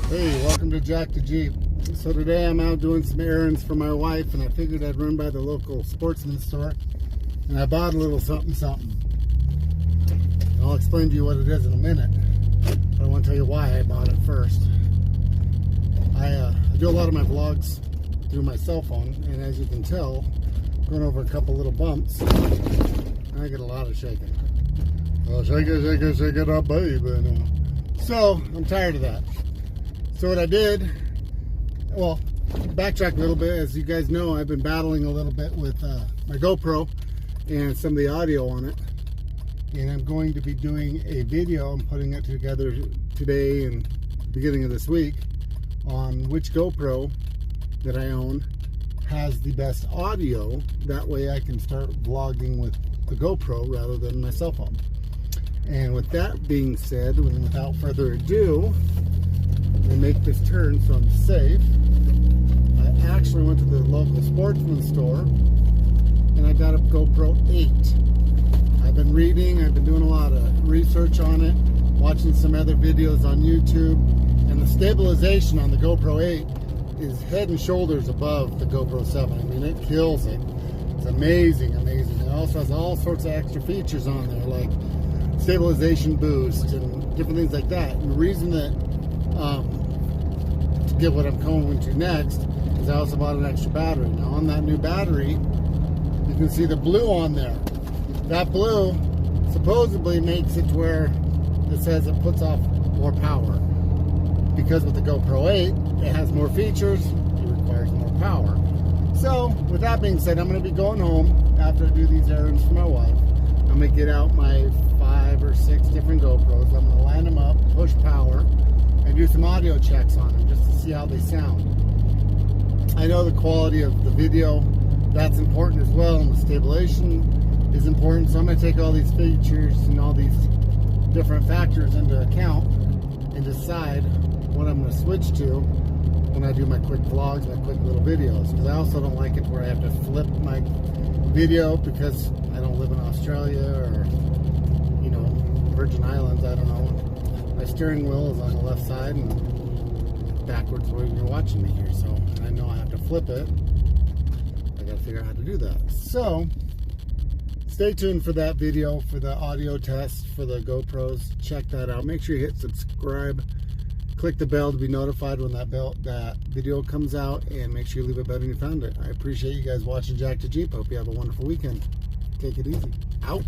Hey, welcome to Jack the Jeep. So today I'm out doing some errands for my wife, and I figured I'd run by the local sportsman store, and I bought a little something. And I'll explain to you what it is in a minute, but I want to tell you why I bought it first. I do a lot of my vlogs through my cell phone, and as you can tell, going over a couple little bumps, I get a lot of shaking. Oh, shake it up, baby. So I'm tired of that. So what I did, well, backtrack a little bit. As you guys know, I've been battling a little bit with my GoPro and some of the audio on it. And I'm going to be doing a video. I'm putting it together today and beginning of this week on which GoPro that I own has the best audio. That way I can start vlogging with the GoPro rather than my cell phone. And with that being said, without further ado, and make this turn so I'm safe, I actually went to the local sportsman store and I got a GoPro 8. I've been reading, I've been doing a lot of research on it, watching some other videos on YouTube, and the stabilization on the GoPro 8 is head and shoulders above the GoPro 7. I mean, it kills it. It's amazing. It also has all sorts of extra features on there, like stabilization boost and different things like that. And the reason that to get what I'm going to next is I also bought an extra battery. Now on that new battery, you can see the blue on there. That blue supposedly makes it to where it says it puts off more power, because with the GoPro 8 it has more features, it requires more power. So with that being said, I'm going to be going home after I do these errands for my wife. I'm going to get out my 5 or 6 different GoPros. I'm going to line them up, push power, and do some audio checks on them just to see how they sound. I know the quality of the video, that's important as well, and the stabilization is important. So I'm going to take all these features and all these different factors into account and decide what I'm going to switch to when I do my quick vlogs, my quick little videos. Because I also don't like it where I have to flip my video because I don't live in Australia or, you know, Virgin Islands, I don't know. My steering wheel is on the left side and backwards where you're watching me here, so I know I have to flip it. I gotta figure out how to do that. So stay tuned for that video, for the audio test for the GoPros. Check that out. Make sure you hit subscribe, click the bell to be notified when that video comes out, and make sure you leave it better than you found it. I appreciate you guys watching Jack the Jeep. Hope you have a wonderful weekend. Take it easy. Out.